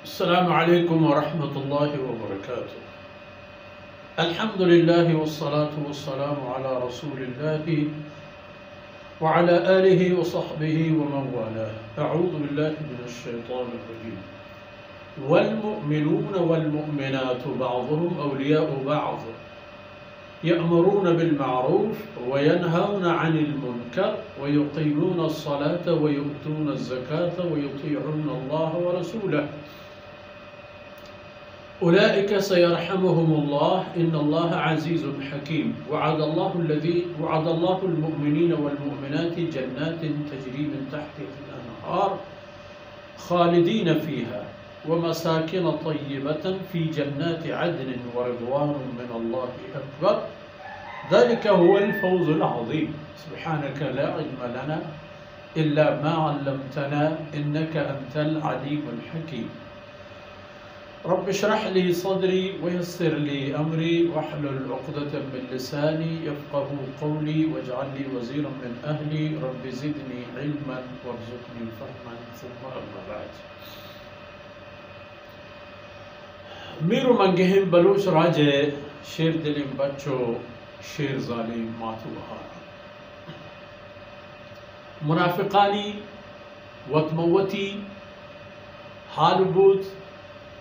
السلام عليكم ورحمة الله وبركاته. الحمد لله والصلاة والسلام على رسول الله وعلى آله وصحبه ومن والاه. أعوذ بالله من الشيطان الرجيم. والمؤمنون والمؤمنات بعضهم أولياء بعض يأمرون بالمعروف وينهون عن المنكر ويقيمون الصلاة ويؤتون الزكاة ويطيعون الله ورسوله أولئك سيرحمهم الله إن الله عزيز حكيم. وعد الله المؤمنين والمؤمنات جنات تجري من تحتها الأنهار خالدين فيها ومساكن طيبة في جنات عدن ورضوان من الله أكبر ذلك هو الفوز العظيم. سبحانك لا علم لنا إلا ما علمتنا إنك أنت العليم الحكيم. رب اشرح لي صدري ويسر لي أمري واحلل عقدة من لساني يفقه قولي واجعل لي وزيرا من أهلي رب زدني علما وارزقني فهما ثم أما بعد. میرو منگہم بلوچ راجے شیر دلیم بچو شیر ظالم ماتو بہارا منافقانی وطموتی حال بود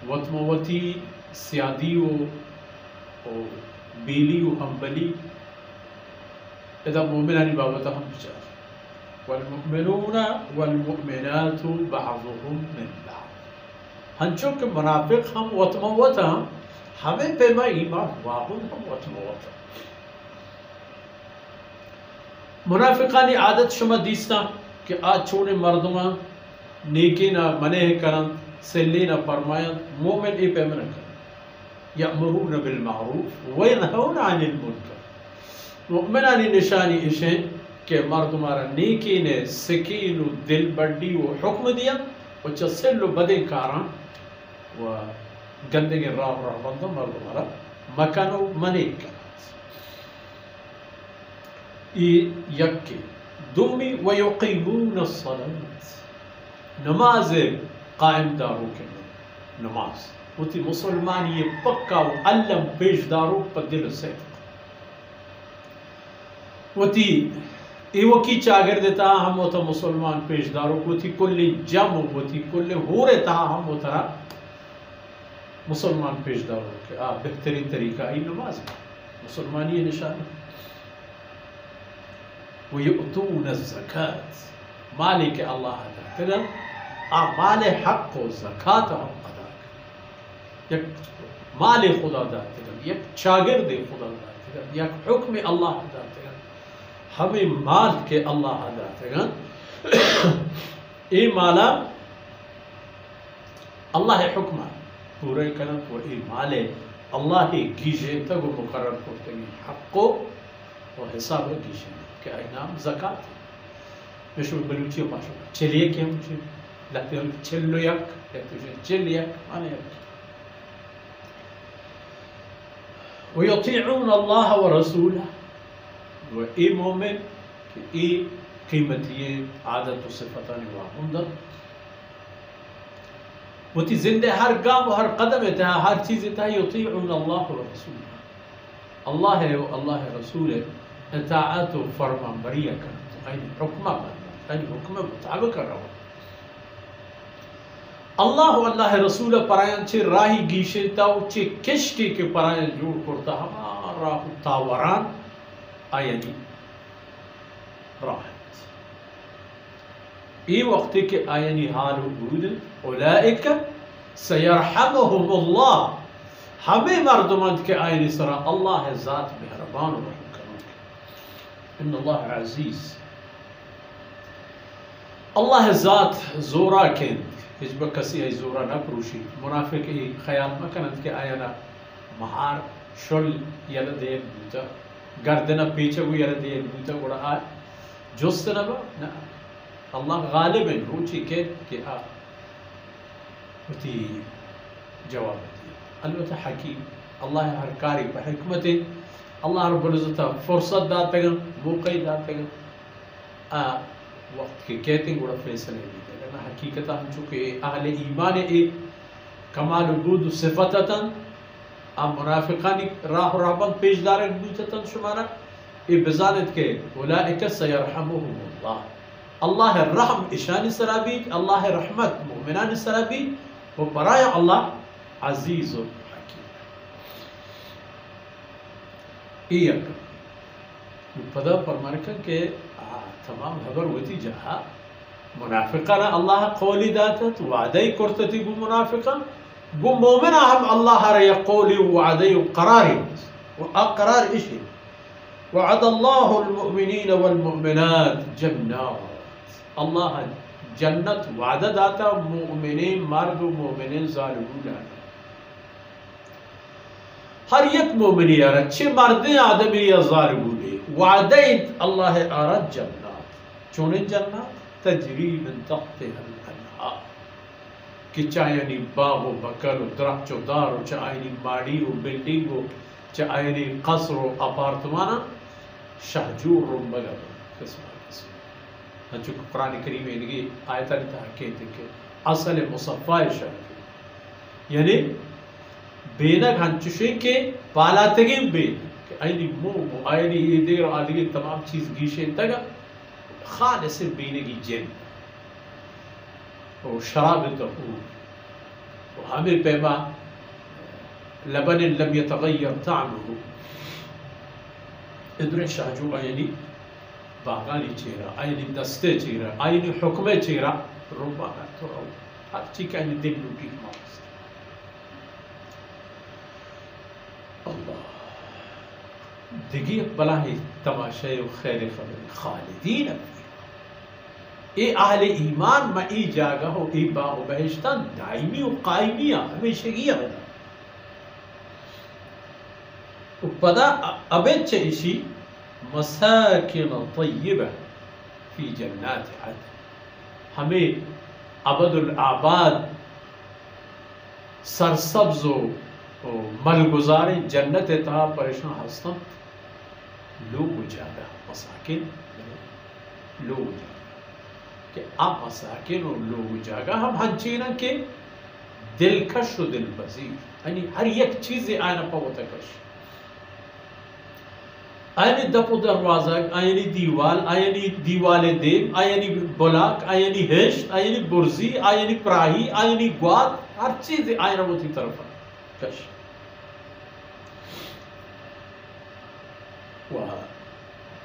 وطموتی سیادی و بیلی و ہمبلی اذا مومنانی بابتا ہم بچار والمؤمنون والمؤمنات بعضهم من بعض. ہنچو کہ منافق ہم وطموت ہم ہمیں پیما ایمان واہن ہم وطموت ہم. منافقانی عادت شما دیستا کہ آج چھوڑے مردمان نیکی نہ منع کرن سلی نہ فرمائن مومن ای پیما نہ کرن یأمرون بالمعروف وینہون عن المنکر. مؤمنانی نشانی اشیں کہ مردمارا نیکی نے سکین و دل بڑی و حکم دیا و چسل و بدے کاران و گندگی راہ بندہ مردمارا مکان و منع کرن. یکی دومی ویقیمون الصلاة نماز قائم دارو کے نماز ہوتی مسلمان یہ پکا و علم پیش دارو پر دل سے ہوتی ایوکی چاگر دیتا ہم ہوتا مسلمان پیش دارو ہوتی کل جم ہوتی کل ہو رہتا ہم ہوتا مسلمان پیش دارو کے بہترین طریقہ ای نماز مسلمانی یہ نشان وَيُؤْتُونَ الزَّكَاةِ مالک اللہ ادا کرن مال حق و زکاة ہم ادا کرن یک مال خدا ادا کرن یک شاگرد خدا ادا کرن یک حکم اللہ ادا کرن ہمیں مال کے اللہ ادا کرن ای مالا اللہ حکمہ پورے کرن و ای مال اللہ گیجے تک مقرر کرتے ہیں حق و حساب گیجے کہ نام زکاة مشہور بلوچی پاشو چلیے کہ ہم لگتے ہیں چلو یک چل یک مانے یک. وَيَطِيعُونَ اللَّهَ وَرَسُولَهُ و ای مومن کہ ای قیمتی عادت و صفتان واہندر وہ تی زندے ہر گام و ہر قدم اتہا ہر چیز اتہا یطیعون اللہ و رسولہ اللہ ہے و اللہ رسول ہے اطاعت و فرمان بریہ کرنا یعنی حکمہ بننا یعنی حکمہ مطابق کر رہا ہوں. اللہ و اللہ رسول پرائن چھے راہی گیشے تاو چھے کشتی کے پرائن جوڑ کرتا ہمارا تاوران آیانی راحت ای وقت کے آیانی حال حدود اولئک سیرحمهم اللہ ہمیں مردمند کے آیانی سرا اللہ ذات مہربان و رحم کرنے ان اللہ عزیز اللہ ذات زورا کند ہجبہ کسی ہے زورا نہ پروشی منافق ہی خیال مکنند کے آیانا مہار شل یلد ایک بوتا گردنا پیچھے وہ یلد ایک بوتا گوڑا آئے جست نبا نا اللہ غالب ہے روچی کہ ہوتی جواب دی البتہ حکیم اللہ ہر کاری پہ حکمت اللہ رب العزت فرصت داتا گا موقعی داتا گا وقت کے کہتے ہیں گوڑا فیصلے بھی دے لینا حقیقتا ہم چونکہ اہل ایمان کمال بود صفتتاً ام منافقانی راہ رابن پیش دارک بودتاً شمارا ای بزانت کہ اولئک سیرحمهم اللہ اللہ رحم اشانی سرابید اللہ رحمت مؤمنان سرابید و برای اللہ عزیز و حکیم ای یک پدا فرمارکن کہ تمام خبر ہوتی جہاں منافقان اللہ قولی داتت وعدی کرتتی گو منافقان گو مومنہ ہم اللہ ریا قولی وعدی قراری وقرار اشی وعد اللہ المؤمنین والمؤمنات جنات اللہ جنت وعدہ داتا مؤمنین مرد و مؤمنین ظالمون داتا ہر یک مومنی آرد چھ مردیں آدمی یا ظالمون وعدیت اللہ آرد جنات چونیں جنات تجری من تحتها الانہار کہ چاہیے باغ و بکر و درخت و دار و چاہیے ماڑی و بلڈنگ و چاہیے قصر و اپارتمانا شہجور و مگر قسم چونکہ قرآن کریم میں لگی آیتاں کہتے کہ اصل مصفہ شہجور یعنی بینک ہنچوشے کے پالاتگی بینک کہ آئینی مو آئینی ایدیر و آدھگی تمام چیز گیشیں تگا خالص بینگی جن و شراب طهور و ہمیں پیما لبن لم يتغیر طعمه ادر شاہجو آئینی باغانی چیرا آئینی دستے چیرا آئینی حکم چیرا ربانا تو ہر چیز آئینی دل لوٹی مانست اللہ دیگی بلا ہی تماشے و خیر خبر خالدین اے اہل ایمان ما ای جاگہ ہو ای باغ و بہشتان دائمی و قائمی ہمیشہ گیا بنا و پدا ابد چیشی مساکن طیبہ فی جنات عدن ہمیں ابد العباد سرسبز و ملگزار جنت اتحا پریشان ہستم لوگ جاگہ مساکن لوگ جاگہ کہ اب مساکن و لوگ جاگہ ہم ہنچینا کہ دلکش و دل پذیر یعنی ہر یک چیز آئینہ پاوتا کش آئینی دپ و دروازہ آئینی دیوال آئینی دیوال دیم آئینی بلاک آئینی ہشت آئینی برزی آئینی پراہی آئینی گواد ہر چیز آئینہ ہوتی طرف کش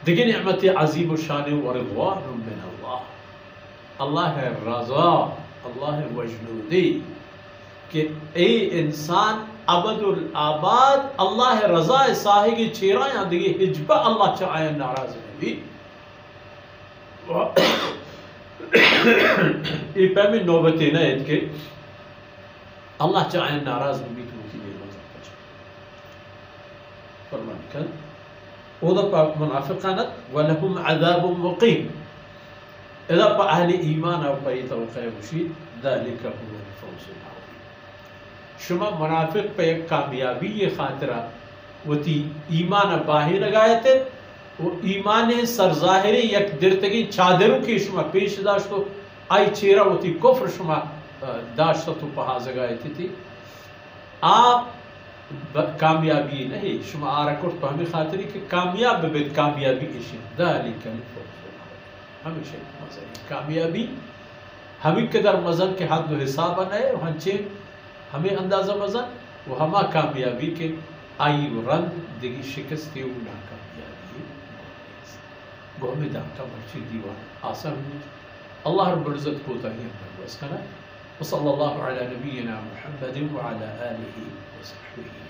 دیکھیں نعمت عظیم و شان و رضوان من اللہ اللہ رضا اللہ وجنودی کہ اے انسان ابد الآباد اللہ رضا صاحب کی چیرہ یا دیکھیں حجبہ اللہ چاہے ناراض میں بھی یہ پہمی نوبتی نید کہ اللہ چاہے ناراض میں بھی تو کی مطلب کچھ فرمان کن اودا پا منافقانت وَلَهُمْ عَذَابٌ مُقِيمٌ اذا پا اہل ایمان او پا یہ توقع مشید ذَلِكَ هُوَ الْفَوْزُ الْعَظِيمُ شما منافق پہ ایک کامیابی یہ خاطرہ وہ تی ایمان باہی لگایتے وہ ایمان سرظاہر یک درتگی چادروں کی شما پیش داشتو آئی چیرہ وہ تی کفر شما داشتا تو پہا زگایتی تھی آپ کامیابی نہیں شما آرکوٹ پہ ہمیں خاطری کہ کامیاب بید کامیابی اشی ذالک الفوز العظیم ہمیشہ مزن کامیابی ہمیں قدر مزن کے حد و حساب نئے ہنچے ہمیں اندازہ مزن وہ ہما کامیابی کے آئی و رنگ دیگی شکستی و ناکامیابی گوہمی دانتا مرچی دیوان آسان ہوئی اللہ رب العزت کو تاہی اندر بس کنا وصلی اللہ علی نبینا محمد وعلی آلہ وصحبہ